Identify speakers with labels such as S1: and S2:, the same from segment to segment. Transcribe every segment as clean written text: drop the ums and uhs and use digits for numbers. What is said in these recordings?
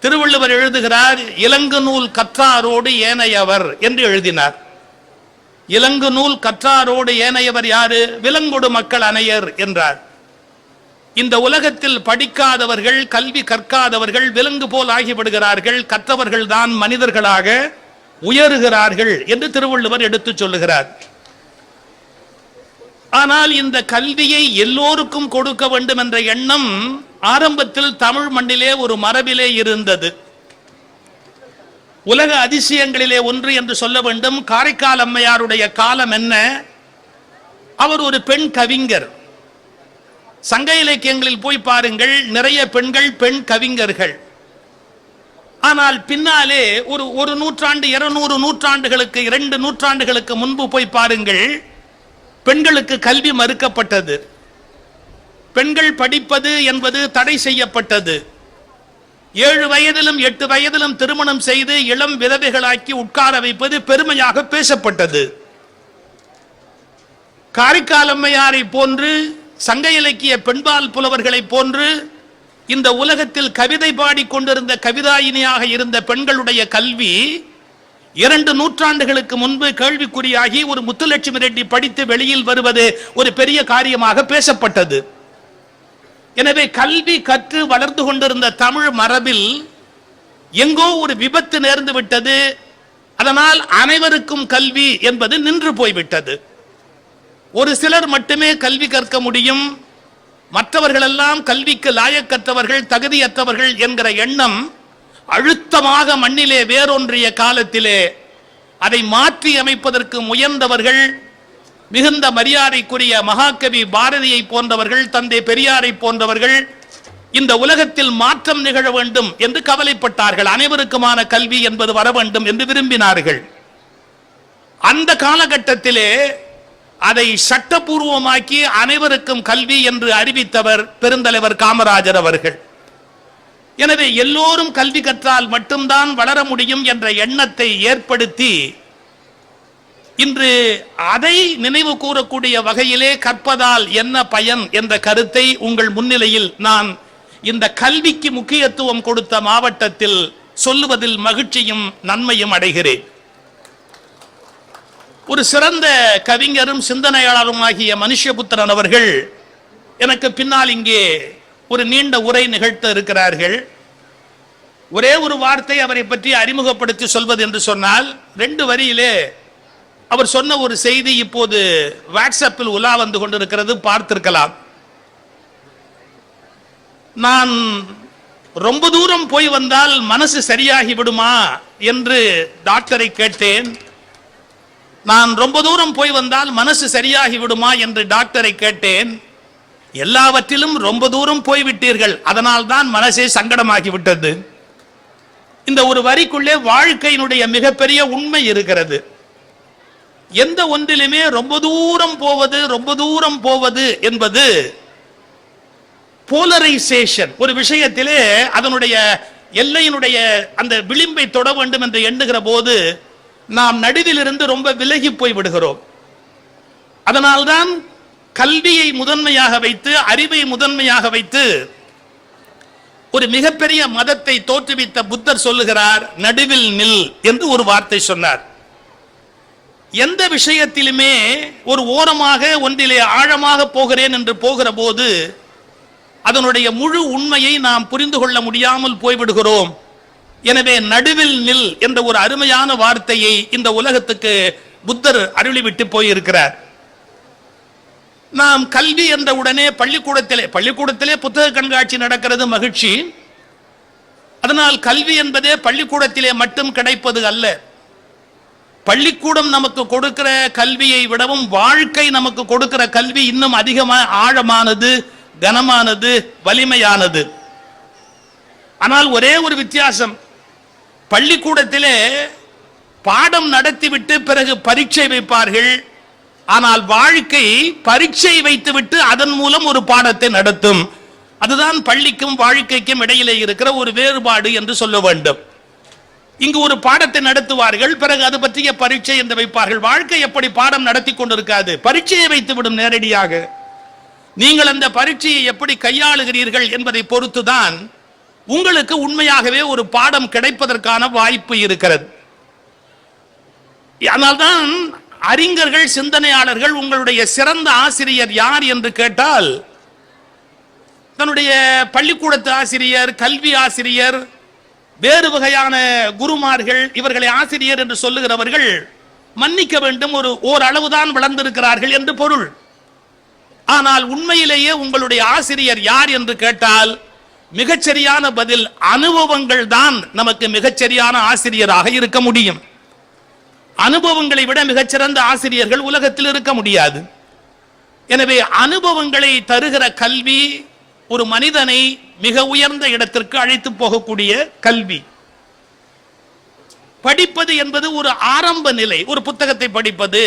S1: திருவள்ளுவர் எழுதுகிறார், இலங்கு நூல் கற்றாரோடு ஏனையவர் என்று எழுதினார். இலங்கு நூல் கற்றாரோடு ஏனையவர் யாரு? விலங்கொடு மக்கள் அனையர் என்றார். இந்த உலகத்தில் படிக்காதவர்கள், கல்வி கற்காதவர்கள் விலங்கு போல் ஆகிவிடுகிறார்கள், கற்றவர்கள் தான் மனிதர்களாக உயருகிறார்கள் என்று திருவள்ளுவர் எடுத்து சொல்லுகிறார். ஆனால் இந்த கல்வியை எல்லோருக்கும் கொடுக்க வேண்டும் என்ற எண்ணம் ஆரம்பத்தில் தமிழ் மண்ணிலே ஒரு மரபிலே இருந்தது. உலக அதிசயங்களிலே ஒன்று என்று சொல்ல வேண்டும். காரைக்கால் அம்மையாருடைய காலம் என்ன? அவர் ஒரு பெண் கவிஞர். சங்க இலக்கியங்களில் போய் பாருங்கள், நிறைய பெண்கள் பெண் கவிஞர்கள். ஆனால் பின்னாலே ஒரு நூற்றாண்டு 200 நூற்றாண்டுகளுக்கு 2 நூற்றாண்டுகளுக்கு முன்பு போய் பாருங்கள், பெண்களுக்கு கல்வி மறுக்கப்பட்டது. பெண்கள் படிப்பது என்பது தடை செய்யப்பட்டது. 7 வயதிலும் 8 வயதிலும் திருமணம் செய்து இளம் விதவைகளாக்கி உட்கார வைப்பது பெருமையாக பேசப்பட்டது. காரைக்கால் அம்மையாரை போன்று, சங்க இலக்கிய பெண்பால் புலவர்களை போன்று இந்த உலகத்தில் கவிதை பாடிக்கொண்டிருந்த கவிதாயினியாக இருந்த பெண்களுடைய கல்வி 2 நூற்றாண்டுகளுக்கு முன்பு கேள்விக்குறியாகி ஒரு முத்துலட்சுமி ரெட்டி படித்து வெளியில் வருவது ஒரு பெரிய காரியமாக பேசப்பட்டது. எனவே கல்வி கற்று வளர்ந்து கொண்டிருந்த தமிழ் மரபில் எங்கோ ஒரு விபத்து நேர்ந்து விட்டது. அதனால் அனைவருக்கும் கல்வி என்பது நின்று போய்விட்டது. ஒரு சிலர் மட்டுமே கல்வி கற்க முடியும், மற்றவர்கள் எல்லாம் கல்விக்கு லாயக்கற்றவர்கள், தகுதியற்றவர்கள் என்கிற எண்ணம் அழுத்தமாக மண்ணிலே வேரொன்றிய காலத்திலே அதை மாற்றி அமைப்பதற்கு முயன்றவர்கள் மிகுந்த மரியாதைக்குரிய மகாகவி பாரதியை போன்றவர்கள், தந்தை பெரியாரை போன்றவர்கள் இந்த உலகத்தில் மாற்றம் நிகழ வேண்டும் என்று கவலைப்பட்டார்கள். அனைவருக்குமான கல்வி என்பது வர வேண்டும் என்று விரும்பினார்கள். அந்த காலகட்டத்திலே அதை சட்டபூர்வமாக்கி அனைவருக்கும் கல்வி என்று அறிவித்தவர் பெருந்தலைவர் காமராஜர் அவர்கள். எனவே எல்லோரும் கல்வி கற்றால் மட்டும்தான் வளர முடியும் என்ற எண்ணத்தை ஏற்படுத்தி இன்று அதை நினைவு கூறக்கூடிய வகையிலே கற்பதால் என்ன பயன் என்ற கருத்தை உங்கள் முன்னிலையில் நான் இந்த கல்விக்கு முக்கியத்துவம் கொடுத்த மாவட்டத்தில் சொல்லுவதில் மகிழ்ச்சியும் நன்மையும் அடைகிறேன். ஒரு சிறந்த கவிஞரும் சிந்தனையாளரும் ஆகிய மனுஷபுத்திரன் அவர்கள் எனக்கு பின்னால் இங்கே ஒரு நீண்ட உரை நிகழ்த்த இருக்கிறார்கள். ஒரே ஒரு வார்த்தை அவரை பற்றி அறிமுகப்படுத்தி சொல்வது என்று சொன்னால் 2 வரியிலே அவர் சொன்ன ஒரு செய்தி இப்போது வாட்ஸ்அப்பில் உலா வந்து கொண்டிருக்கிறது, பார்த்திருக்கலாம். நான் ரொம்ப தூரம் போய் வந்தால் மனசு சரியாகி விடுமா என்று டாக்டரை கேட்டேன். நான் ரொம்ப தூரம் போய் வந்தால் மனசு சரியாகி விடுமா என்று டாக்டரை கேட்டேன். எல்லாவற்றிலும் ரொம்ப தூரம் போய்விட்டீர்கள், அதனால் தான் மனசே சங்கடமாகி விட்டது. இந்த ஒரு வரிக்குள்ளே வாழ்க்கையினுடைய மிகப்பெரிய உண்மை இருக்கிறது. எந்த ஒன்றிலுமே ரொம்ப தூரம் போவது என்பது போலரைசேஷன். ஒரு விஷயத்திலே அதனுடைய எல்லையினுடைய அந்த விளிம்பை தொட வேண்டும் என்று எண்ணுகிற போது நாம் நடுவில் இருந்து ரொம்ப விலகி போய் விடுகிறோம். அதனால்தான் கல்வியை முதன்மையாக வைத்து, அறிவை முதன்மையாக வைத்து ஒரு மிகப்பெரிய மதத்தை தோற்றுவித்த புத்தர் சொல்லுகிறார், நடுவில் நில் என்று ஒரு வார்த்தை சொன்னார். எந்த விஷயத்திலுமே ஒரு ஓரமாக ஒன்றிலே ஆழமாக போகிறேன் என்று போகிற போது அதனுடைய முழு உண்மையை நாம் புரிந்து கொள்ள முடியாமல் போய்விடுகிறோம். எனவே நடுவில் நில் என்ற ஒரு அருமையான வார்த்தையை இந்த உலகத்துக்கு புத்தர் அருளிவிட்டு போயிருக்கிறார். நாம் கல்வி என்ற உடனே பள்ளிக்கூடத்திலே புத்தக கண்காட்சி நடக்கிறது, மகிழ்ச்சி. அதனால் கல்வி என்பதே பள்ளிக்கூடத்திலே மட்டும் கிடைப்பது அல்ல. பள்ளிக்கூடம் நமக்கு கொடுக்கிற கல்வியை விடவும் வாழ்க்கை நமக்கு கொடுக்கிற கல்வி இன்னும் அதிகமாக ஆழமானது, கனமானது, வலிமையானது. ஆனால் ஒரே ஒரு வித்தியாசம், பள்ளிக்கூடத்திலே பாடம் நடத்திவிட்டு பிறகு பரீட்சை வைப்பார்கள். ஆனால் வாழ்க்கை பரீட்சை வைத்துவிட்டு அதன் மூலம் ஒரு பாடத்தை நடத்தும். அதுதான் பள்ளிக்கும் வாழ்க்கைக்கும் இடையிலே இருக்கிற ஒரு வேறுபாடு என்று சொல்ல வேண்டும். இங்கு ஒரு பாடத்தை நடத்துவார்கள், பிறகு அது பற்றிய பரீட்சை என்று வைப்பார்கள். வாழ்க்கை எப்படி பாடம் நடத்தி கொண்டிருக்காது, பரீட்சையை வைத்துவிடும் நேரடியாக. நீங்கள் அந்த பரீட்சையை எப்படி கையாளுகிறீர்கள் என்பதை பொறுத்துதான் உங்களுக்கு உண்மையாகவே ஒரு பாடம் கிடைப்பதற்கான வாய்ப்பு இருக்கிறது. அதனால்தான் அறிஞர்கள், சிந்தனையாளர்கள் உங்களுடைய சிறந்த ஆசிரியர் யார் என்று கேட்டால், தன்னுடைய பள்ளிக்கூடத்து ஆசிரியர், கல்வி ஆசிரியர், வேறு வகையான குருமார்கள், இவர்களை ஆசிரியர் என்று சொல்லுகிறவர்கள் மன்னிக்க வேண்டும், ஓரளவுதான் வளர்ந்திருக்கிறார்கள் என்று பொருள். ஆனால் உண்மையிலேயே உங்களுடைய ஆசிரியர் யார் என்று கேட்டால் மிகச்சரியான பதில், அனுபவங்கள் தான் நமக்கு மிகச்சரியான ஆசிரியராக இருக்க முடியும். அனுபவங்களை விட மிகச்சிறந்த ஆசிரியர்கள் உலகத்தில் இருக்க முடியாது. எனவே அனுபவங்களை தருகிற கல்வி ஒரு மனிதனை மிக உயர்ந்த இடத்திற்கு அழைத்து போகக்கூடிய கல்வி. படிப்பது என்பது ஒரு ஆரம்ப நிலை. ஒரு புத்தகத்தை படிப்பது,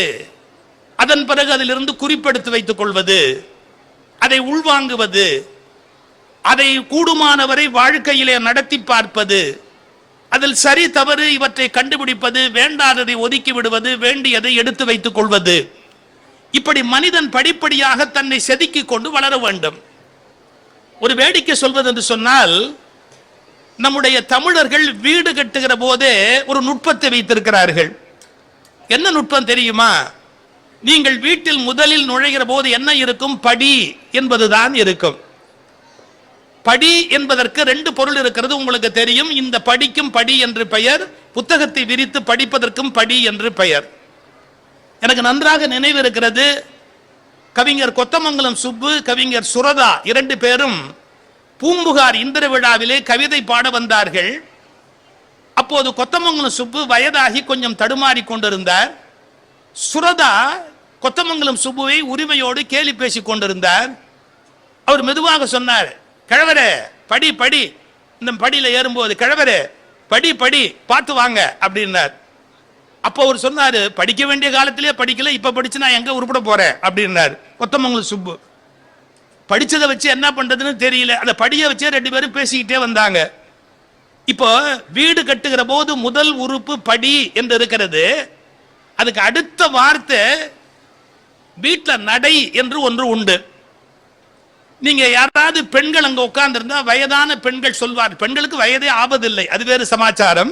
S1: அதன் பிறகு அதிலிருந்து குறிப்பெடுத்து வைத்துக் கொள்வது, அதை உள்வாங்குவது, அதை கூடுமானவரை வாழ்க்கையிலே நடத்தி பார்ப்பது, அதில் சரி தவறு இவற்றை கண்டுபிடிப்பது, வேண்டாததை ஒதுக்கி விடுவது, வேண்டியதை எடுத்து வைத்துக் கொள்வது. இப்படி மனிதன் படிப்படியாக தன்னை செதுக்கிக் கொண்டு வளர வேண்டும். ஒரு வேடிக்கை சொல்வது என்று சொன்னால், நம்முடைய தமிழர்கள் வீடு கட்டுகிற போதே ஒரு நுட்பத்தை வைத்திருக்கிறார்கள். என்ன நுட்பம் தெரியுமா? நீங்கள் வீட்டில் முதலில் நுழைகிற போது என்ன இருக்கும்? படி என்பதுதான் இருக்கும். படி என்பதற்கு ரெண்டு பொருள் இருக்கிறது, உங்களுக்கு தெரியும். இந்த படிக்கும் படி என்று பெயர், புத்தகத்தை விரித்து படிப்பதற்கும் படி என்று பெயர். எனக்கு நன்றாக நினைவு இருக்கிறது, கவிஞர் கொத்தமங்கலம் சுப்பு, கவிஞர் சுரதா இரண்டு பேரும் பூம்புகார் இந்திர விழாவிலே கவிதை பாட வந்தார்கள். அப்போது கொத்தமங்கலம் சுப்பு வயதாகி கொஞ்சம் தடுமாறி கொண்டிருந்தார். சுரதா கொத்தமங்கலம் சுப்புவை உரிமையோடு கேலி பேசிக் கொண்டிருந்தார். அவர் மெதுவாக சொன்னார், கிழவரே படி படி, இந்த படியில ஏறும்போது கிழவரே படி படி பார்த்து வாங்க அப்படின்னார். அப்போ அவர் சொன்னாரு, படிக்க வேண்டிய காலத்திலே படிக்கல, இப்ப படிச்சு நான் எங்க உருப்பட போறேன் அப்படின்னார் கொத்தமங்கலம் சுப்பு. படிச்சதை வச்சு என்ன பண்றதுன்னு தெரியல, அந்த படியை வச்சே ரெண்டு பேரும் பேசிக்கிட்டே வந்தாங்க. இப்போ வீடு கட்டுகிற போது முதல் உறுப்பு படி என்று இருக்கிறது. அதுக்கு அடுத்த வார்த்தை வீட்டுல நடை என்று ஒன்று உண்டு. நீங்க யாராவது பெண்கள் அங்க உட்கார்ந்து இருந்தா வயதான பெண்கள் சொல்வார், பெண்களுக்கு வயதே ஆவதில்லை, அது வேறு சமாச்சாரம்.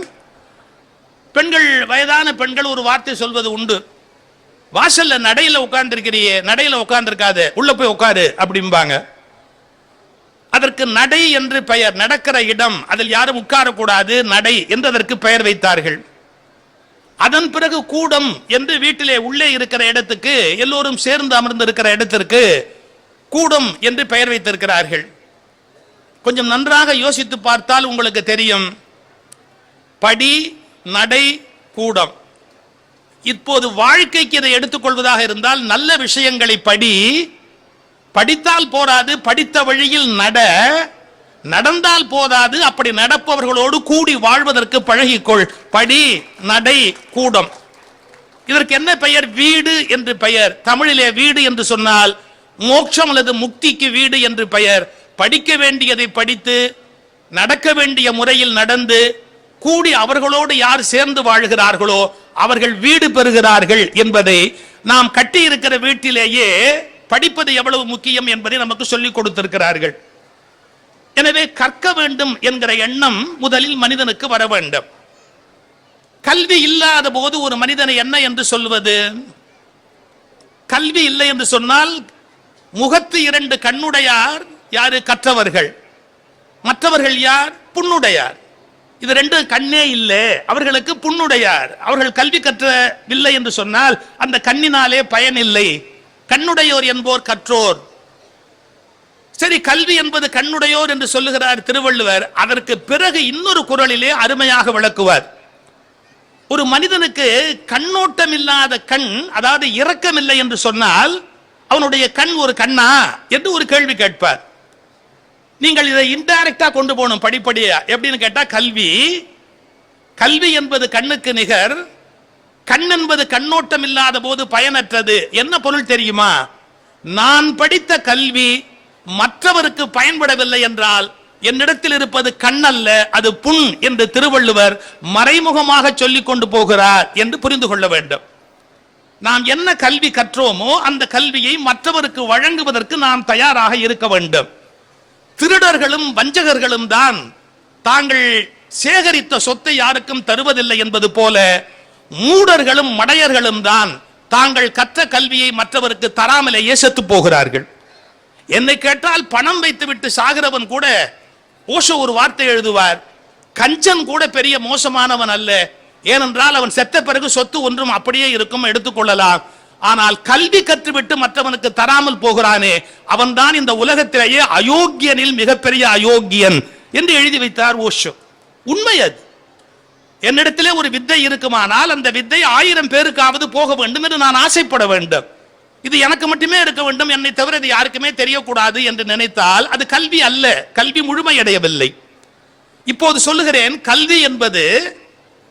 S1: பெண்கள், வயதான பெண்கள் ஒரு வார்த்தை சொல்வது உண்டு, வாசல்ல நடையில உட்கார்ந்து இருக்கிறியே, நடையில உட்கார்ந்து இருக்காது, உள்ள போய் உட்காரு அப்படிம்பாங்க. அதற்கு நடை என்று பெயர். நடக்கிற இடம், அதில் யாரும் உட்காரக்கூடாது, நடை என்று அதற்கு பெயர் வைத்தார்கள். அதன் பிறகு கூடம் என்று வீட்டிலே உள்ளே இருக்கிற இடத்துக்கு, எல்லோரும் சேர்ந்து அமர்ந்து இருக்கிற இடத்திற்கு கூடம் என்று பெயர் வைத்திருக்கிறார்கள். கொஞ்சம் நன்றாக யோசித்து பார்த்தால் உங்களுக்கு தெரியும், படி, நடை, கூடம். இப்போது வாழ்க்கைக்கு இதை எடுத்துக்கொள்வதாக இருந்தால், நல்ல விஷயங்களை படி, படித்தால் போராது, படித்த வழியில் நட, நடந்தால் போதாது, அப்படி நடப்பவர்களோடு கூடி வாழ்வதற்கு பழகிக்கொள். படி, நடை, கூடம். இதற்கு என்ன பெயர்? வீடு என்று பெயர். தமிழிலே வீடு என்று சொன்னால் மோட்சம் அல்லது முக்திக்கு வீடு என்று பெயர். படிக்க வேண்டியதை படித்து, நடக்க வேண்டிய முறையில் நடந்து, கூடி அவர்களோடு யார் சேர்ந்து வாழ்கிறார்களோ அவர்கள் வீடு பெறுகிறார்கள் என்பதை, நாம் கட்டி இருக்கிற வீட்டிலேயே படிப்பது எவ்வளவு முக்கியம் என்பதை நமக்கு சொல்லிக் கொடுத்திருக்கிறார்கள். எனவே கற்க வேண்டும் என்கிற எண்ணம் முதலில் மனிதனுக்கு வர வேண்டும். கல்வி இல்லாத போது ஒரு மனிதனை என்ன என்று சொல்வது? கல்வி இல்லை என்று சொன்னால், முகத்து இரண்டு கண்ணுடையார் யாரு? கற்றவர்கள். மற்றவர்கள் யார்? புண்ணுடையார். இது ரெண்டு கண்ணே இல்லை, அவர்களுக்கு புண்ணுடையார். அவர்கள் கல்வி கற்றவில்லை என்று சொன்னால் அந்த கண்ணினாலே பயன் இல்லை. கண்ணுடையோர் என்போர் கற்றோர். சரி, கல்வி என்பது கண்ணுடையோர் என்று சொல்லுகிறார் திருவள்ளுவர். அதற்கு பிறகு இன்னொரு குறளிலே அருமையாக விளக்குவார். ஒரு மனிதனுக்கு கண்ணோட்டம் இல்லாத கண், அதாவது இரக்கம் இல்லை என்று சொன்னால் அவனுடைய கண் ஒரு கண்ணா என்று ஒரு கேள்வி கேட்பார். நீங்கள் இதை இன்டைரக்டா கொண்டு போகணும் படிப்படியா. எப்படின்னு கேட்டா, கல்வி என்பது கண்ணுக்கு நிகர், கண் என்பது கண்ணோட்டம் இல்லாத போது பயனற்றது. என்ன பொருள் தெரியுமா? நான் படித்த கல்வி மற்றவருக்கு பயன்படவில்லை என்றால் என்னிடத்தில் இருப்பது கண்ணல்ல அது புண் என்று திருவள்ளுவர் மறைமுகமாக சொல்லிக் கொண்டு போகிறார் என்று புரிந்து கொள்ள வேண்டும். நாம் என்ன கல்வி கற்றோமோ அந்த கல்வியை மற்றவருக்கு வழங்குவதற்கு நாம் தயாராக இருக்க வேண்டும். திருடர்களும் வஞ்சகர்களும் தான் தாங்கள் சேகரித்த சொத்தை யாருக்கும் தருவதில்லை என்பது போல மூடர்களும் மடையர்களும் தான் தாங்கள் கற்ற கல்வியை மற்றவருக்கு தராமலேயே செத்து போகிறார்கள். என்னை கேட்டால் பணம் வைத்துவிட்டு சாகிறவன் கூட ஓஷோ ஒரு வார்த்தை எழுதுவார், கஞ்சன் கூட பெரிய மோசமானவன் அல்ல, ஏனென்றால் அவன் செத்த பிறகு சொத்து ஒன்றும் அப்படியே இருக்கும், எடுத்துக்கொள்ளலாம். ஆனால் கல்வி கற்றுவிட்டு மற்றவனுக்கு தராமல் போகிறானே அவன்தான் இந்த உலகத்திலேயே அயோக்கியனில் மிகப்பெரிய அயோக்கியன் என்று எழுதி வைத்தார் ஓஷோ. உண்மை அது. என்னிடத்திலே ஒரு வித்தை இருக்குமானால் அந்த வித்தை 1000 பேருக்காவது போக வேண்டும் என்று நான் ஆசைப்பட வேண்டும். இது எனக்கு மட்டுமே இருக்க வேண்டும், என்னை தவிர இது யாருக்குமே தெரியக்கூடாது என்று நினைத்தால் அது கல்வி அல்ல, கல்வி முழுமையடையவில்லை. இப்போது சொல்லுகிறேன், கல்வி என்பது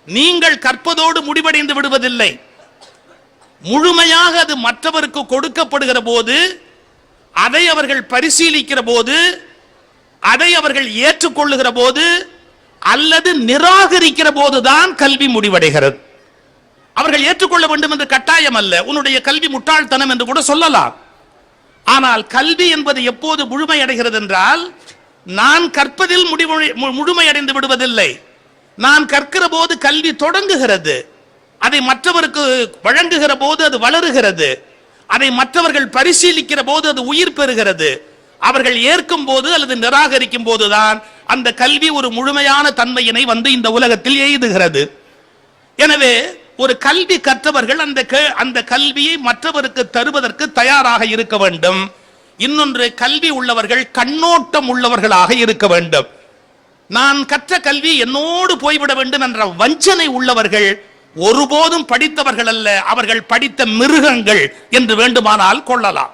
S1: நீங்கள் கற்பதோடு முடிவடைந்து விடுவதில்லை. முழுமையாக அது மற்றவருக்கு கொடுக்கப்படுகிற போது, அதை அவர்கள் பரிசீலிக்கிற போது, அதை அவர்கள் ஏற்றுக்கொள்ளுகிற போது அல்லது நிராகரிக்கிற போதுதான் கல்வி முடிவடைகிறது. அவர்கள் ஏற்றுக்கொள்ள வேண்டும் என்று கட்டாயம் அல்ல. உன்னுடைய கல்வி முட்டாள்தனம் என்று கூட சொல்லலாம். ஆனால் கல்வி என்பது எப்போது முழுமையடைகிறது என்றால், நான் கற்பதில் முழுமையடைந்து விடுவதில்லை. நான் கற்கிற போது கல்வி தொடங்குகிறது, அதை மற்றவருக்கு வழங்குகிற போது அது வளருகிறது, அதை மற்றவர்கள் பரிசீலிக்கிற போது அது உயிர் பெறுகிறது. அவர்கள் ஏற்கும் போது அல்லது நிராகரிக்கும் போதுதான் அந்த கல்வி ஒரு முழுமையான தன்மையினை வந்து இந்த உலகத்தில் எய்துகிறது. எனவே ஒரு கல்வி கற்றவர்கள் அந்த கல்வியை மற்றவருக்கு தருவதற்கு தயாராக இருக்க வேண்டும். இன்னொன்று, கல்வி உள்ளவர்கள் கண்ணோட்டம் உள்ளவர்களாக இருக்க வேண்டும். நான் கற்ற கல்வி என்னோடு போய்விட வேண்டும் என்ற வஞ்சனை உள்ளவர்கள் ஒருபோதும் படித்தவர்கள் அல்ல, அவர்கள் படித்த மிருகங்கள் என்று வேண்டுமானால் கொள்ளலாம்.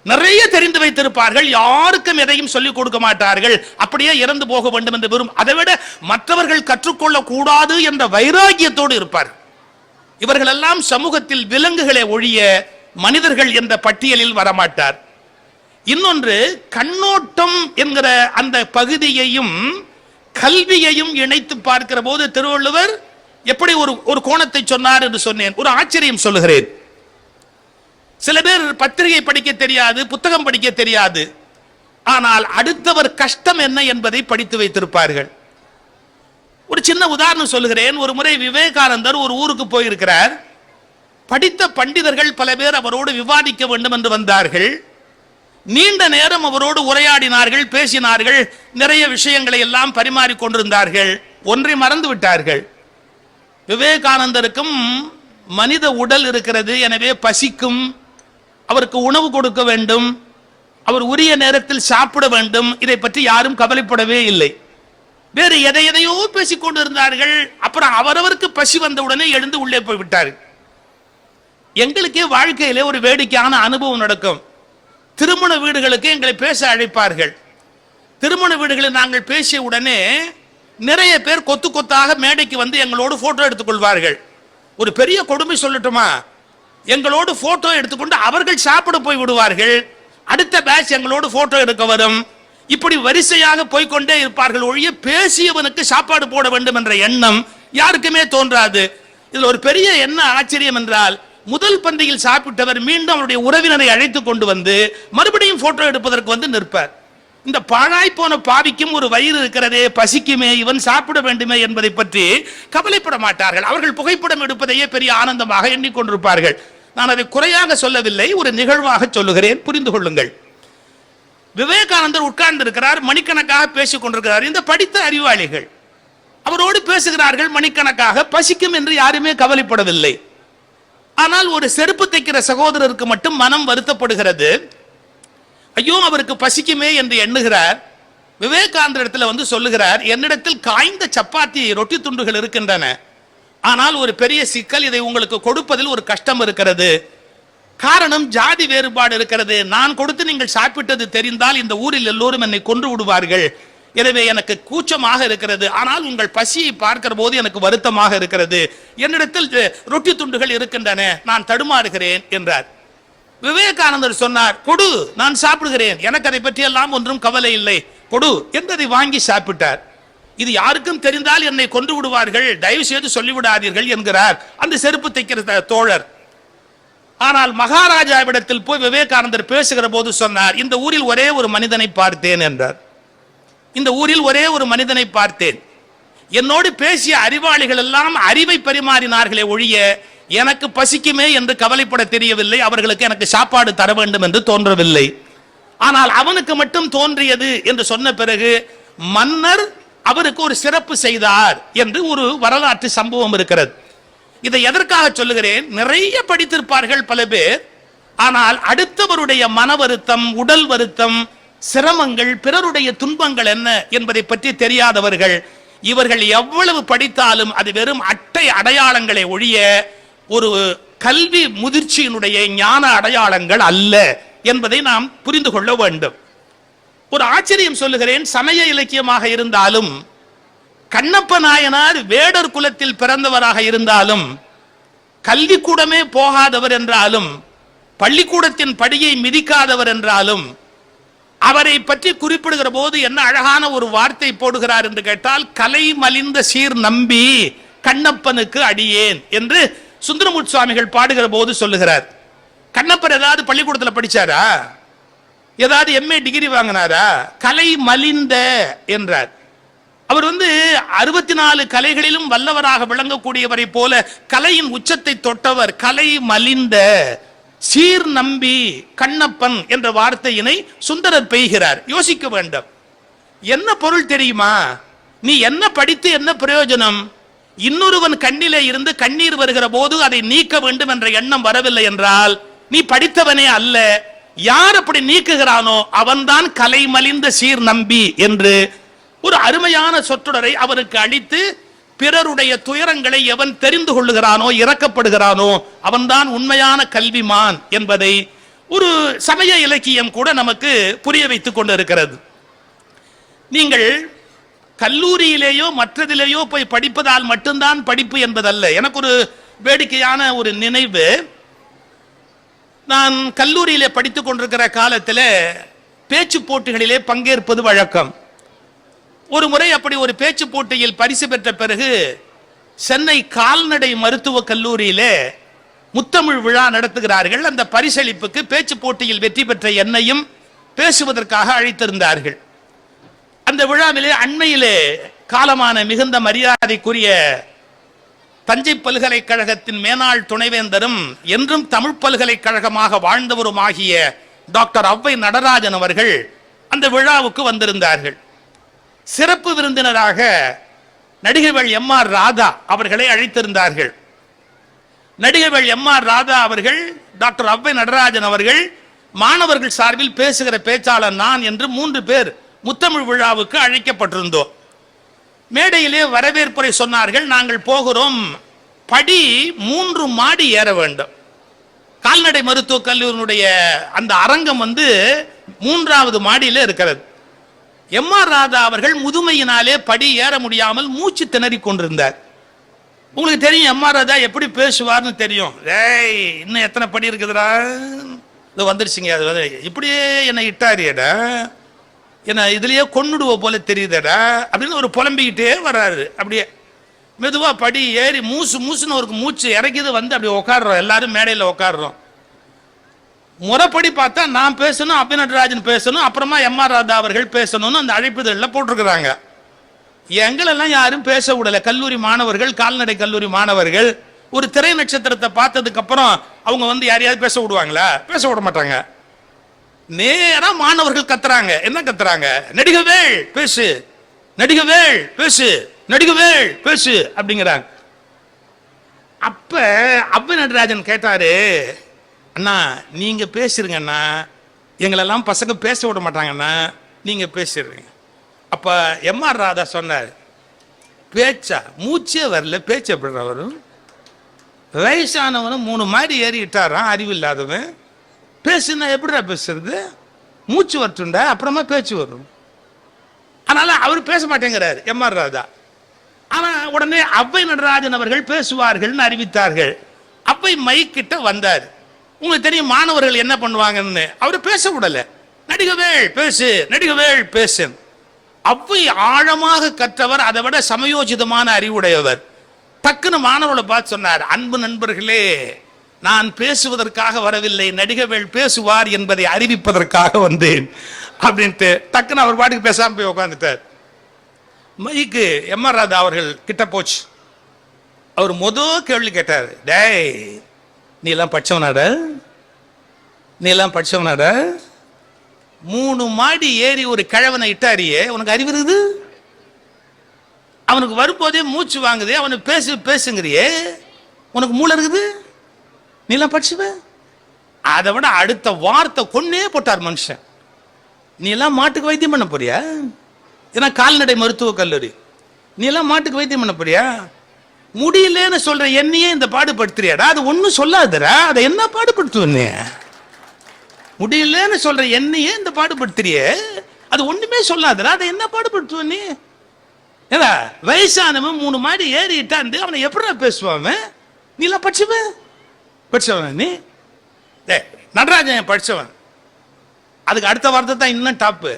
S1: நிறைய தெரிந்து வைத்திருப்பார்கள், யாருக்கும் எதையும் சொல்லிக் கொடுக்க மாட்டார்கள், அப்படியே இறந்து போக வேண்டும் என்று விரும்பும். அதைவிட மற்றவர்கள் கற்றுக்கொள்ள கூடாது என்ற வைராகியத்தோடு இருப்பார். இவர்கள் எல்லாம் சமூகத்தில் விலங்குகளை ஒழிய மனிதர்கள் என்ற பட்டியலில் வரமாட்டார். இன்னொன்று, கண்ணோட்டம் என்கிற அந்த பகுதியையும் கல்வியையும் இணைத்து பார்க்கிற போது திருவள்ளுவர் எப்படி ஒரு கோணத்தை சொன்னார் என்று சொன்னேன். ஒரு ஆச்சரியம் சொல்லுகிறேன். சில பேர் பத்திரிகை படிக்க தெரியாது, புத்தகம் படிக்க தெரியாது, ஆனால் அடுத்தவர் கஷ்டம் என்ன என்பதை படித்து வைத்திருப்பார்கள். ஒரு சின்ன உதாரணம் சொல்லுகிறேன். ஒரு முறை விவேகானந்தர் ஒரு ஊருக்கு போயிருக்கிறார். படித்த பண்டிதர்கள் பல பேர் அவரோடு விவாதிக்க வேண்டும் என்று வந்தார்கள். நீண்ட நேரம் அவரோடு உரையாடினார்கள், பேசினார்கள், நிறைய விஷயங்களை எல்லாம் பரிமாறிக் கொண்டிருந்தார்கள். ஒன்றை மறந்து விட்டார்கள். விவேகானந்தருக்கும் மனித உடல் இருக்கிறது, எனவே பசிக்கும், அவருக்கு உணவு கொடுக்க வேண்டும், அவர் உரிய நேரத்தில் சாப்பிட வேண்டும். இதை பற்றி யாரும் கவலைப்படவே இல்லை. வேறு எதையோ பேசிக் கொண்டிருந்தார்கள். அப்புறம் அவரவருக்கு பசி வந்த உடனே எழுந்து உள்ளே போய்விட்டார். எங்களுக்கே வாழ்க்கையிலே ஒரு வேடிக்கையான அனுபவம் நடக்கும். திருமண வீடுகளுக்கு எங்களை பேச அழைப்பார்கள். திருமண வீடுகளில் நாங்கள் பேசிய உடனே நிறைய பேர் கொத்து கொத்தாக மேடைக்கு வந்து எங்களோடு போட்டோ எடுத்துக்கொள்வார்கள். ஒரு பெரிய கொடுமை சொல்லட்டுமா, எங்களோடு போட்டோ எடுத்துக்கொண்டு அவர்கள் சாப்பிட போய் விடுவார்கள். அடுத்த பேட்ச் எங்களோடு போட்டோ எடுக்க வரும். இப்படி வரிசையாக போய்கொண்டே இருப்பார்கள். ஒழிய பேசியவனுக்கு சாப்பாடு போட வேண்டும் என்ற எண்ணம் யாருக்குமே தோன்றாது. இதில் ஒரு பெரிய என்ன ஆச்சரியம் என்றால், முதல் பந்தியில் சாப்பிட்டவர் மீண்டும் அவருடைய உறவினரை அழைத்துக் கொண்டு வந்து மறுபடியும் போட்டோ எடுப்பதற்கு வந்து நிற்பார். இந்த பாழாய் போன பாவிக்கும் ஒரு வயிறு இருக்கிறதே, பசிக்குமே, இவன் சாப்பிட வேண்டுமே என்பதை பற்றி கவலைப்பட மாட்டார்கள். அவர்கள் புகைப்படம் எடுப்பதையே பெரிய ஆனந்தமாக எண்ணிக்கொண்டிருப்பார்கள். நான் அதை குறையாக சொல்லவில்லை, ஒரு நிகழ்வாக சொல்லுகிறேன், புரிந்து கொள்ளுங்கள். விவேகானந்தர் உட்கார்ந்து இருக்கிறார், மணிக்கணக்காக பேசிக் கொண்டிருக்கிறார். இந்த படித்த அறிவாளிகள் அவரோடு பேசுகிறார்கள் மணிக்கணக்காக. பசிக்கும் என்று யாருமே கவலைப்படவில்லை. ஆனால் ஒரு செருப்பு தைக்கிற சகோதரருக்கு மட்டும் மனம் வருத்தப்படுகிறது. ஐயோ, அவருக்கு பசிக்குமே என்று எண்ணுகிறார். விவேகானந்தர் இடத்துல வந்து சொல்லுகிறார், என்னிடத்தில் காய்ந்த சப்பாத்தி ரொட்டி துண்டுகள் இருக்கின்றன, ஆனால் ஒரு பெரிய சிக்கல், இதை உங்களுக்கு கொடுப்பதில் ஒரு கஷ்டம் இருக்கிறது. காரணம், ஜாதி வேறுபாடு இருக்கிறது. நான் கொடுத்து நீங்கள் சாப்பிட்டது தெரிந்தால் இந்த ஊரில் எல்லோரும் என்னை கொன்று விடுவார்கள். எனவே எனக்கு கூச்சமாக இருக்கிறது. ஆனால் உங்கள் பசியை பார்க்கிற போது எனக்கு வருத்தமாக இருக்கிறது. என்னிடத்தில் ரொட்டி துண்டுகள் இருக்கின்றன, நான் தடுமாறுகிறேன் என்றார். விவேகானந்தர் சொன்னார், கொடு, நான் சாப்பிடுகிறேன், எனக்கு அதை பற்றி எல்லாம் ஒன்றும் கவலை இல்லை, கொடு என்றதை வாங்கி சாப்பிட்டார். இது யாருக்கும் தெரிந்தால் என்னை கொன்று விடுவார்கள், தயவு செய்து சொல்லிவிடாதீர்கள் என்கிறார் அந்த செருப்பு தைக்கிற தோழர். ஆனால் மகாராஜாவிடத்தில் போய் விவேகானந்தர் பேசுகிற போது சொன்னார், இந்த ஊரில் ஒரே ஒரு மனிதனை பார்த்தேன் என்றார். இந்த ஊரில் ஒரே ஒரு மனிதனை பார்த்தேன். என்னோடு பேசிய அறிவாளிகள் எல்லாம் அறிவை பரிமாறினார்களே ஒழிய எனக்கு பசிக்குமே என்று கவலைப்பட தெரியவில்லை, அவர்களுக்கு எனக்கு சாப்பாடு தர வேண்டும் என்று தோன்றவில்லை. ஆனால் அவனுக்கு மட்டும் தோன்றியது என்று சொன்ன பிறகு மன்னர் அவருக்கு ஒரு சிறப்பு செய்தார் என்று ஒரு வரலாற்று சம்பவம் இருக்கிறது. இதை எதற்காக சொல்லுகிறேன்? நிறைய படித்திருப்பார்கள் பல பேர், ஆனால் அடுத்தவருடைய மன வருத்தம், உடல் வருத்தம், சிரமங்கள், பிறருடைய துன்பங்கள் என்ன என்பதை பற்றி தெரியாதவர்கள். இவர்கள் எவ்வளவு படித்தாலும் அது வெறும் அட்டை அடையாளங்களை ஒழிய ஒரு கல்வி முதிர்ச்சியினுடைய ஞான அடையாளங்கள் அல்ல என்பதை நாம் புரிந்து கொள்ள வேண்டும். ஒரு ஆச்சரியம் சொல்லுகிறேன். சமய இலக்கியமாக இருந்தாலும், கண்ணப்ப நாயனார் வேடர் குலத்தில் பிறந்தவராக இருந்தாலும், கல்விக்கூடமே போகாதவர் என்றாலும், பள்ளிக்கூடத்தின் படியை மிதிக்காதவர் என்றாலும், அவரை பற்றி குறிப்பிடுகிற போது என்ன அழகான ஒரு வார்த்தை போடுகிறார் என்று கேட்டால், கலை மலிந்த சீர் நம்பி கண்ணப்பனுக்கு அடியேன் என்று சுந்தரமூர்த்தி சுவாமிகள் பாடுகிற போது சொல்லுகிறார். கண்ணப்பர் ஏதாவது பள்ளிக்கூடத்தில் படிச்சாரா? ஏதாவது MA டிகிரி வாங்கினாரா? கலை மலிந்த என்றார். அவர் 64 கலைகளிலும் வல்லவராக விளங்கக்கூடியவரை போல கலையின் உச்சத்தை தொட்டவர். கலை மலிந்த சீர் நம்பி கண்ணப்பன் என்ற வார்த்தையினை சுந்தரர் பெய்கிறார். யோசிக்க வேண்டும். என்ன பொருள் தெரியுமா? நீ என்ன படித்து என்ன பிரயோஜனம்? இன்னொருவன் கண்ணிலே இருந்து கண்ணீர் வருகிற போது அதை நீக்க வேண்டும் என்ற எண்ணம் வரவில்லை என்றால் நீ படித்தவனே அல்ல. யார் அப்படி நீக்குகிறானோ அவன்தான் கலை மலிந்த சீர் நம்பி என்று ஒரு அருமையான சொற்றொடரை அவருக்கு அளித்து, பிறருடைய துயரங்களை எவன் தெரிந்து கொள்ளுகிறானோ, இரக்கப்படுகிறானோ அவன்தான் உண்மையான கல்விமான் என்பதை ஒரு சமய இலக்கியம் கூட நமக்கு புரிய வைத்துக் கொண்டிருக்கிறது. நீங்கள் கல்லூரியிலேயோ மற்றதிலேயோ போய் படிப்பதால் மட்டும்தான் படிப்பு என்பதல்ல. எனக்கு ஒரு வேடிக்கையான ஒரு நினைவு. நான் கல்லூரியிலே படித்துக் கொண்டிருக்கிற காலத்தில் பேச்சு போட்டிகளிலே பங்கேற்பது வழக்கம். ஒரு முறை அப்படி ஒரு பேச்சு போட்டியில் பரிசு பெற்ற பிறகு சென்னை கால்நடை மருத்துவக் கல்லூரியிலே முத்தமிழ் விழா நடத்துகிறார்கள். அந்த பரிசளிப்புக்கு பேச்சு போட்டியில் வெற்றி பெற்ற என்னையும் பேசுவதற்காக அழைத்திருந்தார்கள். அந்த விழாவிலே அண்மையிலே காலமான மிகுந்த மரியாதைக்குரிய தஞ்சை பல்கலைக்கழகத்தின் மேனாள் துணைவேந்தரும் என்றும் தமிழ் பல்கலைக்கழகமாக வாழ்ந்தவருமாகிய டாக்டர் ஔவை நடராஜன் அவர்கள் அந்த விழாவுக்கு வந்திருந்தார்கள். சிறப்பு விருந்தினராக நடிகர்கள் MR ராதா அவர்களை அழைத்திருந்தார்கள். நடிகர்கள் MR ராதா அவர்கள், டாக்டர் ஔவை நடராஜன் அவர்கள், மாணவர்கள் சார்பில் பேசுகிற பேச்சாளர் நான் என்று 3 பேர் முத்தமிழ் விழாவுக்கு அழைக்கப்பட்டிருந்தோம். மேடையிலே வரவேற்புரை சொன்னார்கள். நாங்கள் போகிறோம். படி 3 மாடி ஏற வேண்டும். கால்நடை மருத்துவக் கல்லூரியினுடைய அந்த அரங்கம் 3வது மாடியிலே இருக்கிறது. MR ராதா அவர்கள் முதுமையினாலே படி ஏற முடியாமல் மூச்சு திணறி கொண்டிருந்தார். உங்களுக்கு தெரியும் MR ராதா எப்படி பேசுவார்னு தெரியும். ஏய், இன்னும் எத்தனை படி இருக்குதுடா, இது வந்துருச்சுங்க, அது இப்படியே என்னை இட்டாரியடா, என்ன இதுலயே கொன்னுடுவ போல தெரியுதடா அப்படின்னு ஒரு புலம்பிக்கிட்டே வர்றாரு. அப்படியே மெதுவா படி ஏறி மூசுன்னு ஒரு மூச்சு இறக்கிது அப்படி உட்காடுறோம். எல்லாரும் மேடையில் உட்காடுறோம். முறைப்படி பார்த்தா நான் பேசணும், அபி நடராஜன் பேசணும், அப்புறமா MR ராதா அவர்கள் பேசணும்னு அந்த அழைப்புதல்ல போட்டிருக்கிறாங்க. எங்களெல்லாம் யாரும் பேச விடல. கல்லூரி மாணவர்கள், கால்நடை கல்லூரி மாணவர்கள் ஒரு திரை நட்சத்திரத்தை பார்த்ததுக்கு அப்புறம் அவங்க யாரையாவது பேச விடுவாங்களா? பேச விட மாட்டாங்க. நேரா மாணவர்கள் கத்துறாங்க. என்ன கத்துறாங்க? நடிகவேள் பேசு, நடிகவேள் பேசு, நடிகவேள் பேசு அப்படிங்கிறாங்க. அப்ப அபி நடராஜன் கேட்டாரு, அண்ணா நீங்க பேசிருங்க அண்ணா, எங்களெல்லாம் பசங்க பேச விட மாட்டாங்கண்ணா, நீங்க பேசிடுறீங்க. அப்ப MR ராதா சொன்னார், பேச்சா? மூச்சே வரல, பேச்சு எப்படி வரும்? வயசானவனும் 3 மாடி ஏறிட்டாரான், அறிவில்லாதவன். பேசுனா எப்படிடா பேசுறது? மூச்சு வரட்டுண்டா, அப்புறமா பேச்சு வரும். அதனால அவர் பேச மாட்டேங்கிறார் MR ராதா. ஆனா உடனே ஔவை நடராஜன் அவர்கள் பேசுவார்கள் அறிவித்தார்கள். ஔவை மைக்கிட்ட வந்தார். உங்களுக்கு தெரியும் மாணவர்கள் என்ன பண்ணுவாங்கன்னு. அவர் பேச விடல. நடிகவேள் பேசு, நடிகவேள் பேசு. அவ்வை ஆழமாக கற்றவர், அதை விட சமயோஜிதமான அறிவுடையவர். டக்குன்னு மாணவர்களை பார்த்து சொன்னார், அன்பு நண்பர்களே, நான் பேசுவதற்காக வரவில்லை, நடிகவேள் பேசுவார் என்பதை அறிவிப்பதற்காக வந்தேன் அப்படின்ட்டு டக்குன்னு அவர் பாட்டுக்கு பேசாம போய் உட்காந்துட்டார். மைக்கு எம்.ஆர். ராதா அவர்கள் கிட்ட போச்சு. அவர் கேள்வி கேட்டார், டேய் நீ எல்லாம் படிச்சவனாட, நீ எல்லாம் படிச்சவனாட, 3 மாடி ஏறி ஒரு கிழவனை இட்டாரியே, உனக்கு அறிவு இருக்குது? அவனுக்கு வரும்போதே மூச்சு வாங்குது, அவனுக்கு பேசுங்கிறியே, உனக்கு மூளை இருக்குது? நீ எல்லாம் படிச்சுவ? அதை விட அடுத்த வார்த்தை கொன்னே போட்டார் மனுஷன். நீ எல்லாம் மாட்டுக்கு வைத்தியம் பண்ண போறியா? ஏன்னா கால்நடை மருத்துவக் கல்லூரி. நீ எல்லாம் மாட்டுக்கு வைத்தியம் பண்ண போறியா? முடியலன்னு சொல்ற என்னையே இந்த பாடுபடுத்துறியாடா? அது ஒன்னும் சொல்லாதடா, அதை என்ன பாடுபடுத்துவ? முடியலன்னு சொல்ற என்னையே இந்த பாடுபடுத்துறிய, அது ஒண்ணுமே சொல்லாதடா, அதை என்ன பாடுபடுத்துவ நீ? ஏதா வயசானவன் 3 மாடி ஏறிட்டாண்டு அவனை எப்படா பேசுவான்? நீ எல்லாம் படிச்சவன் நீ? நடராஜன் படிச்சவன். அதுக்கு அடுத்த வார்த்தை தான் இன்னும் டாப்பு.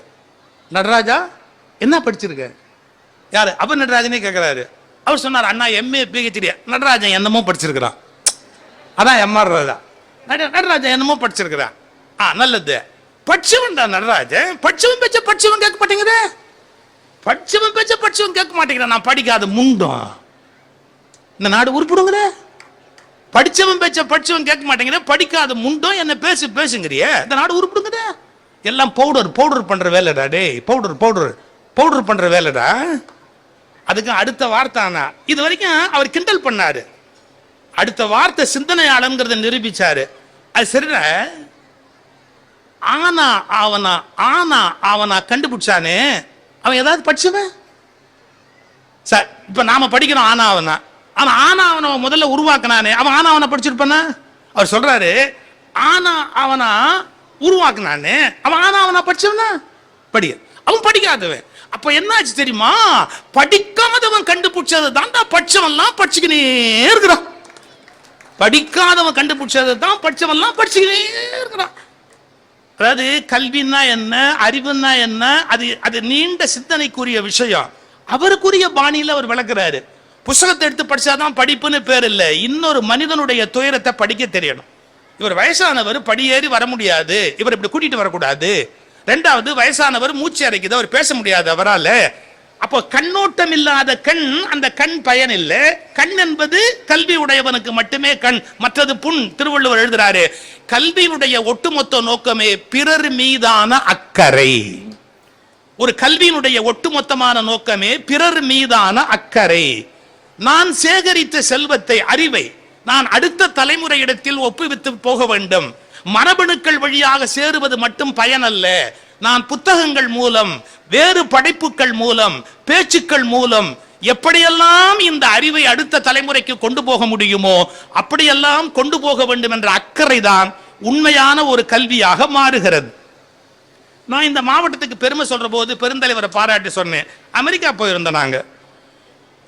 S1: நடராஜா என்ன படிச்சிருக்க? யாரு? அப்ப நடராஜனே கேட்கிறாரு. அவர் சொன்னார், அண்ணா எம்ஏ பிஹெச்டி. நடராஜன் என்னமோ படிச்சிருக்கிறான். அதான் எம்.ஆர். ராதா. நடராஜன் என்னமோ படிச்சிருக்கிறான். நல்லது. படிச்சவன் தான் நடராஜன். படிச்சவன் பேச்ச படிச்சவன் கேட்க மாட்டேங்குது. படிச்சவன் பேச்ச படிச்சவன் கேட்க மாட்டேங்கிறான். நான் படிக்காத முண்டம். இந்த நாடு உருப்பிடுங்கிற. படிச்சவன் பேச்ச படிச்சவன் கேட்க மாட்டேங்கிற, படிக்காத முண்டம், என்ன பேசுங்கிறிய, இந்த நாடு உருப்பிடுங்கிற. எல்லாம் பவுடர் பண்ற வேலைடா. டே பவுடர் பண்ற வேலைடா. அதுக்கு அடுத்த வார்த்தை ஆனா. இது வரைக்கும் அவர் கிண்டல் பண்ணாரு. அடுத்த வார்த்தை சிந்தனையாளங்கிறத நிரூபிச்சாரு. அது சரிடா. அவனா கண்டுபிடிச்சானே, அவன் ஏதாவது படிச்சவன் சார்? இப்ப நாம படிக்கிறோம் அவன் அவனை முதல்ல உருவாக்குனானே, அவன் அவனை படிச்சிருப்பானா? அவர் சொல்றாரு, அவனா உருவாக்குனானே, அவன் அவனா படிச்சவனா? அவன் படிக்காதவன். அப்ப என்னாச்சு தெரியுமா? படிக்காதவன் கண்டுபிடிச்சது தான்டா படிச்சவன்லாம் படிச்சுக்கினே இருக்கிறான். படிக்காதவன் கண்டுபிடிச்சது தான் படிச்சவன்லாம் படிச்சுக்கினே இருக்கிறான். அதாவது கல்வின்னா என்ன, அறிவுன்னா என்ன, அது நீண்ட சிந்தனைக்குரிய விஷயம். அவருக்குரிய பாணியில அவர் விளக்குறாரு. புத்தகத்தை எடுத்து படிச்சாதான் படிப்புன்னு பேர் இல்லை, இன்னொரு மனிதனுடைய துயரத்தை படிக்க தெரியணும். இவர் வயசானவர், படியேறி வர முடியாது, இவர் இப்படி கூட்டிட்டு வரக்கூடாது. 2வது, வயசானவர், மூச்சு அடைக்குது, அவர் பேச முடியாது அவரால். அப்போ கண்ணோட்டம் இல்லாத கண், அந்த கண் பயன் இல்லை. கண் என்பது கல்வி உடையவனுக்கு மட்டுமே கண், மற்றது புண். திருவள்ளுவர் எழுதுறாரு, கல்வியினுடைய ஒட்டுமொத்த நோக்கமே பிறர் மீதான அக்கறை. ஒரு கல்வியினுடைய ஒட்டுமொத்தமான நோக்கமே பிறர் மீதான அக்கறை. நான் சேகரித்த செல்வத்தை, அறிவை நான் அடுத்த தலைமுறையிடத்தில் ஒப்புவித்து போக வேண்டும். மரபணுக்கள் வழியாக சேருவது மட்டும் பயன் அல்ல. நான் புத்தகங்கள் மூலம், வேறு படைப்புகள் மூலம், பேச்சுக்கள் மூலம் எப்படியெல்லாம் இந்த அறிவை அடுத்த தலைமுறைக்கு கொண்டு போக முடியுமோ அப்படியெல்லாம் கொண்டு போக வேண்டும் என்ற அக்கறை தான் உண்மையான ஒரு கல்வியாக மாறுகிறது. நான் இந்த மாவட்டத்துக்கு பெருமை சொல்ற போது பெருந்தலைவரை பாராட்டி சொன்னேன். அமெரிக்கா போயிருந்தோம் நாங்க.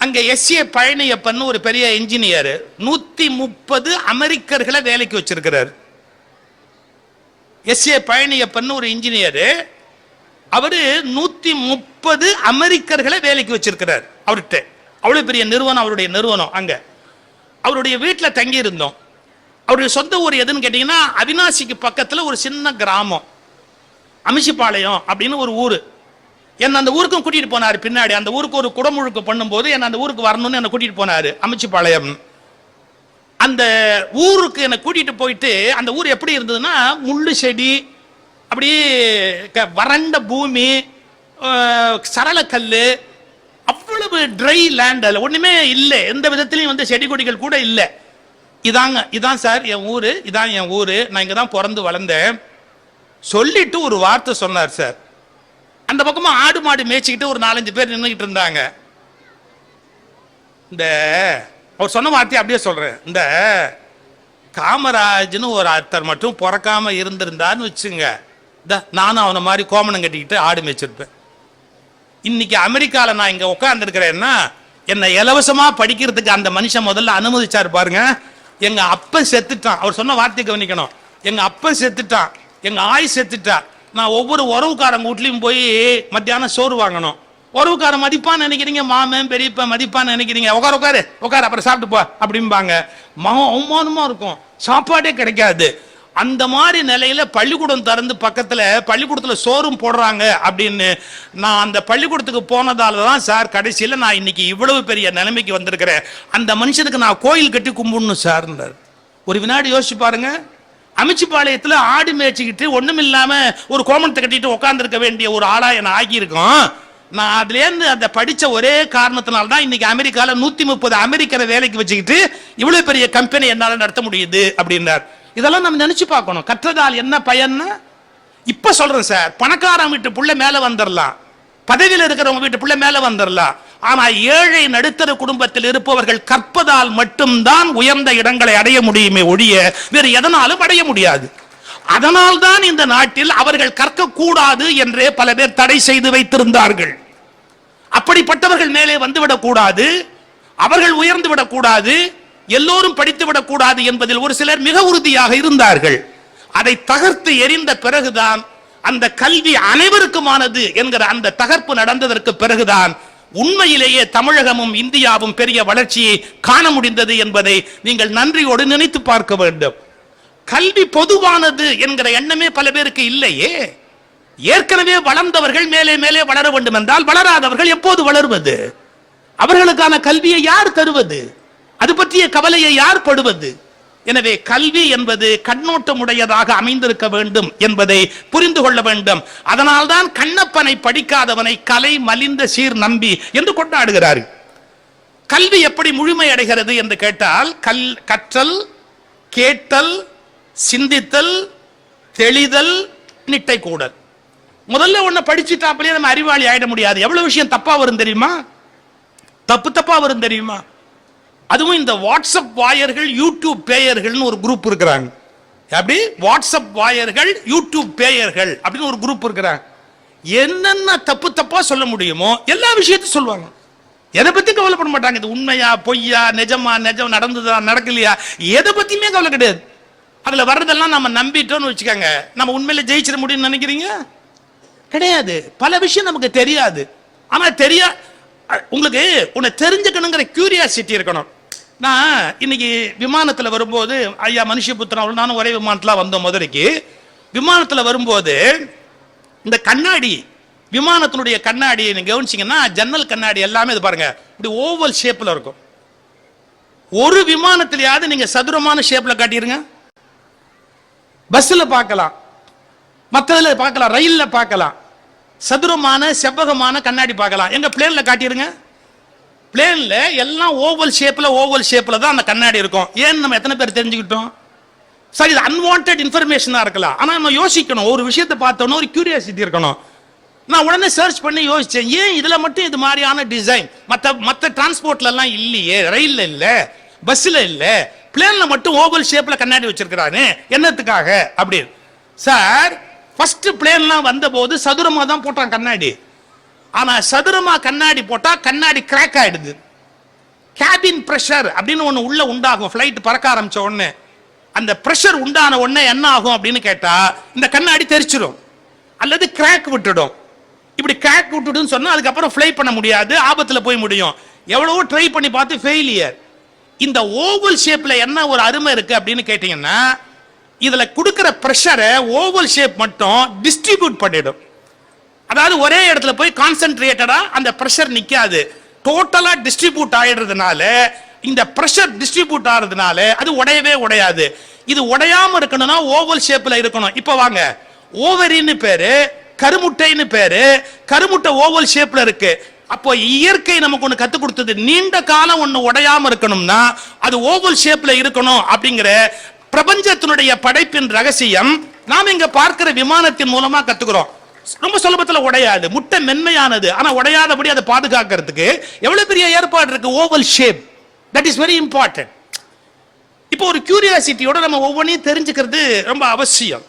S1: அங்க எஸ்.ஏ. பழனியப்பன் ஒரு பெரிய இன்ஜினியர் 130 அமெரிக்கர்களை வேலைக்கு வச்சிருக்கிறார். எஸ்.ஏ. பழனியப்பன் ஒரு இன்ஜினியர், அவரு 130 அமெரிக்கர்களை வேலைக்கு வச்சிருக்கிறார். அவர்கிட்ட அவ்வளவு பெரிய நிறுவனம், அவருடைய நிறுவனம். அங்க அவருடைய வீட்டில் தங்கி இருந்தோம். அவருடைய சொந்த ஊர் எதுன்னு கேட்டீங்கன்னா, அவினாசிக்கு பக்கத்துல ஒரு சின்ன கிராமம், அமிச்சிபாளையம் அப்படின்னு ஒரு ஊரு. என்ன அந்த ஊருக்கும் கூட்டிட்டு போனாரு. பின்னாடி அந்த ஊருக்கு ஒரு குடமுழுக்கு பண்ணும்போது என்ன அந்த ஊருக்கு வரணும்னு என்ன கூட்டிட்டு போனாரு. அமிச்சிபாளையம் அந்த ஊருக்கு என்ன கூட்டிட்டு போயிட்டு, அந்த ஊர் எப்படி இருந்ததுன்னா, முள்ளு செடி, அப்படியே வறண்ட பூமி, சரளக்கல், அவ்வளவு ட்ரை லேண்ட், ஒண்ணுமே இல்லை, எந்த விதத்திலையும் வந்து செடி கொடிகள் கூட இல்லை. இதான் சார் என் ஊரு, இதான் என் ஊரு, நான் இங்க தான் பிறந்து வளர்ந்தேன் சொல்லிட்டு ஒரு வார்த்தை சொன்னார் சார். அந்த பக்கமா ஆடு மாடு மேய்ச்சிக்கிட்டு ஒரு 4-5 பேர் நின்றுகிட்டு இருந்தாங்க. இந்த அவர் சொன்ன வார்த்தையை அப்படியே சொல்றேன். இந்த காமராஜ்னு ஒரு அர்த்தர் மட்டும் பிறக்காம இருந்திருந்தான்னு வச்சுங்க, நானும் அவனை மாதிரி கோமணம் கட்டிக்கிட்டு ஆடு மேய்ச்சிருப்பேன். இன்னைக்கு அமெரிக்கால நான் இங்க உட்கார்ந்து இருக்கிறேன்னா, என்னை இலவசமா படிக்கிறதுக்கு அந்த மனுஷன் முதல்ல அனுமதிச்சாரு பாருங்க. எங்க அப்பன் செத்துட்டான். அவர் சொன்ன வார்த்தையை கவனிக்கணும். எங்க அப்பன் செத்துட்டான், எங்க ஆய் செத்துட்டா. நான் ஒவ்வொரு உறவுக்காரங்க வீட்லையும் போய் மத்தியானம் சோறு வாங்கணும். உறவுக்கார மதிப்பான்னு நினைக்கிறீங்க, மாமன் பெரியப்ப மதிப்பான்னு நினைக்கிறீங்க, உட்கார உட்காரு உட்காரு அப்புறம் சாப்பிட்டு போ அப்படிம்பாங்க. அவமானமா இருக்கும், சாப்பாடே கிடைக்காது. அந்த மாதிரி நிலையில பள்ளிக்கூடம் திறந்து பக்கத்துல பள்ளிக்கூடத்துல சோறும் போடுறாங்க அப்படின்னு நான் அந்த பள்ளிக்கூடத்துக்கு போனதால தான் சார் கடைசியில நான் இன்னைக்கு இவ்வளவு பெரிய நிலைமைக்கு வந்திருக்கிறேன். அந்த மனுஷனுக்கு நான் கோயில் கட்டி கும்பிடணும் சார். ஒரு வினாடி யோசிச்சு பாருங்க. அமைச்சுப்பாளையத்துல ஆடு மேய்ச்சிக்கிட்டு ஒண்ணும் இல்லாம ஒரு கோமணத்தை கட்டிட்டு உட்கார்ந்து இருக்க வேண்டிய ஒரு ஆளா என்ன ஆகியிருக்கோம். நான் அதுல இருந்து அந்த படிச்ச ஒரே காரணத்தினால தான் இன்னைக்கு அமெரிக்கால 130 அமெரிக்கரை வேலைக்கு வச்சுக்கிட்டு இவ்வளவு பெரிய கம்பெனி என்னால நடத்த முடியுது அப்படின்னார். இதெல்லாம் நம்ம நினைச்சு பார்க்கணும். கற்றதால் என்ன பயன்? இப்ப சொல்றேன் சார், பணக்காரன் வீட்டு புள்ள மேல வந்துடலாம், பதவியில் இருக்கிறவங்க வீட்டு புள்ள மேல வந்துடலாம். ஆனா ஏழை நடுத்தர குடும்பத்தில் இருப்பவர்கள் கற்பதால் மட்டும்தான் உயர்ந்த இடங்களை அடைய முடியுமே ஒழிய வேறு எதனாலும் அடைய முடியாது. அதனால்தான் இந்த நாட்டில் அவர்கள் கற்க கூடாது என்றே பல பேர் தடை செய்து வைத்திருந்தார்கள். அப்படிப்பட்டவர்கள் மேலே வந்துவிடக் கூடாது, அவர்கள் உயர்ந்து விடக்கூடாது, எல்லோரும் படித்து விடக்கூடாது என்பதில் ஒரு சிலர் மிக உறுதியாக இருந்தார்கள். அதை தகர்த்து எறிந்த பிறகுதான் அந்த கல்வி அனைவருக்குமானது என்கிற அந்த தகர்ப்பு நடந்ததற்கு பிறகுதான் உண்மையிலேயே தமிழகமும் இந்தியாவும் பெரிய வளர்ச்சியை காண முடிந்தது என்பதை நீங்கள் நன்றியோடு நினைத்து பார்க்க வேண்டும். கல்வி பொதுவானது என்கிற எண்ணமே பல பேருக்கு இல்லையே. ஏற்கனவே வளர்ந்தவர்கள் மேலே மேலே வளர வேண்டும் என்றால் வளராதவர்கள் எப்போது வளர்வது? அவர்களுக்கான கல்வியை யார் தருவது? அது பற்றிய கவலையை யார் படுவது? எனவே கல்வி என்பது கண்ணோட்டமுடையதாக அமைந்திருக்க வேண்டும் என்பதை புரிந்து கொள்ள வேண்டும். அதனால்தான் கண்ணப்பனை படிக்காதவனை கலை மலிந்த சீர் நம்பி என்று கொண்டாடுகிறார். கல்வி எப்படி முழுமை அடைகிறது என்று கேட்டால் கற்றல், கேட்டல், சிந்தித்தல், தெளிதல், நிட்டை கூடல். முதல்ல ஒண்ணு படிச்சுட்டாப்லயே நம்ம அறிவாளி ஆயிட முடியாது. எவ்வளவு விஷயம் தப்பா வரும் தெரியுமா? தப்பா வரும் தெரியுமா? அதுவும் இந்த வாட்ஸ்அப் வாயர்கள், யூடியூப் பேயர்கள்னு ஒரு குரூப் இருக்கிறாங்க. அப்படி வாட்ஸ்அப் வாயர்கள், யூடியூப் பேயர்கள் அப்படின்னு ஒரு குரூப் இருக்கிறாங்க. என்னென்ன தப்பா சொல்ல முடியுமோ எல்லா விஷயத்தையும் சொல்லுவாங்க. எதை பத்தி கவலைப்பட மாட்டாங்க. இது உண்மையா பொய்யா, நிஜம் நடந்ததா நடக்கலையா, எதை பத்தியுமே கவலை கிடையாது. அதுல வர்றதெல்லாம் நம்ம நம்பிட்டோம்னு வச்சுக்கோங்க, நம்ம உண்மையில ஜெயிச்சிட முடியும்னு நினைக்கிறீங்க? கிடையாது. பல விஷயம் நமக்கு தெரியாது. ஆனா உங்களுக்கு உன்னை தெரிஞ்சுக்கணுங்கிற கியூரியாசிட்டி இருக்கணும். நான் இன்னைக்கு விமானத்தில் வரும்போது ஐயா மனுஷபுத்திரன் நானும் ஒரே விமானத்தில் வந்தோம். மதுரைக்கு விமானத்தில் வரும்போது இந்த கண்ணாடி, விமானத்தினுடைய கண்ணாடி நீங்க கவனிச்சீங்கன்னா ஜன்னல் கண்ணாடி எல்லாமே இது பாருங்க இப்படி ஓவல் ஷேப்ல இருக்கும். ஒரு விமானத்திலேயாவது நீங்க சதுரமான ஷேப்ல காட்டிருங்க. பஸ்ல பார்க்கலாம், மற்றதுல பார்க்கலாம், ரயில்ல பார்க்கலாம், சதுரமான செவ்வகமான கண்ணாடி பார்க்கலாம். எங்க பிளேன்ல காட்டிருங்க. பிளேன்ல எல்லாம் ஓவல் ஷேப்ல தான் அந்த கண்ணாடி இருக்கும். ஏன் நம்ம எத்தனை பேர் தெரிஞ்சுக்கிட்டோம்? சரி, இது அன்வான்டட் இன்ஃபர்மேஷனா இருக்கலாம். ஆனா நம்ம யோசிக்கணும். ஒரு விஷயத்தை பார்த்தோம்னா ஒரு கியூரியாசிட்டி இருக்கணும். நான் உடனே சர்ச் பண்ணி யோசிச்சேன், ஏன் இதுல மட்டும் இது மாதிரியான டிசைன் மற்ற டிரான்ஸ்போர்ட்ல எல்லாம் இல்லையே, ரயில்ல இல்ல, பஸ்ல இல்ல, பிளேன்ல மட்டும் ஓவல் ஷேப்ல கண்ணாடி வச்சிருக்கிறானே, என்னத்துக்காக அப்படி? சார், ஃபர்ஸ்ட் பிளேன்லாம் வந்த போது சதுரமா தான் போட்டான் கண்ணாடி. ஆனா சதுரமா கண்ணாடி போட்டா கண்ணாடி கிராக் ஆயிடுது. கேபின் பிரஷர் அப்படின்னு ஒண்ணு உள்ள உண்டாகும். ஃபிளைட் பறக்க ஆரம்பிச்ச உடனே அந்த பிரஷர் உண்டான உடனே என்ன ஆகும் அப்படின்னு கேட்டா இந்த கண்ணாடி தெரிச்சிடும் அல்லது கிராக் விட்டுடும். இப்படி கிராக் விட்டுடும் சொன்னா அதுக்கப்புறம் ஃப்ளை பண்ண முடியாது, ஆபத்துல போய் முடியும். எவ்வளவோ ட்ரை பண்ணி பார்த்து ஃபெயிலியர். இந்த ஓவல் ஷேப்ல என்ன ஒரு அருமை இருக்கு அப்படின்னு கேட்டீங்கன்னா, இதுல கொடுக்கிற பிரஷரை ஓவல் ஷேப் மட்டும் டிஸ்ட்ரிபியூட் பண்ணிடும். அதாவது ஒரே இடத்துல போய் கான்சென்ட்ரேட்டடா அந்த பிரஷர் நிக்காது, டோட்டலா டிஸ்ட்ரிபியூட் ஆயிடுறதுனால, இந்த பிரஷர் டிஸ்ட்ரிபியூட் ஆகிறதுனால அது உடையவே உடையாது. இது உடையாம இருக்கணும்னா ஓவல் ஷேப்ல இருக்கணும். இப்ப வாங்க, ஓவரின்னு பேரு, கருமுட்டைன்னு பேரு. கருமுட்டை ஓவல் ஷேப்ல இருக்கு. அப்போ இயற்கை நமக்கு ஒண்ணு கத்து கொடுத்தது, நீண்ட காலம் ஒண்ணு உடையாம இருக்கணும்னா அது ஓவல் ஷேப்ல இருக்கணும் அப்படிங்கிற பிரபஞ்சத்தினுடைய படைப்பின் ரகசியம் நாம் இங்க பார்க்கிற விமானத்தின் மூலமா கத்துக்கிறோம். ரொம்ப சுலபத்துல உடையாது, முட்டை மென்மையானது. ஆனா உடையாதபடி அதை பாதுகாக்கிறதுக்கு எவ்வளவு பெரிய ஏற்பாடு இருக்கு. Oval shape, that is very important. இப்போ ஒரு கியூரியாசிட்டியோட நம்ம ஒவ்வொன்றையும் தெரிஞ்சுக்கிறது ரொம்ப அவசியம்.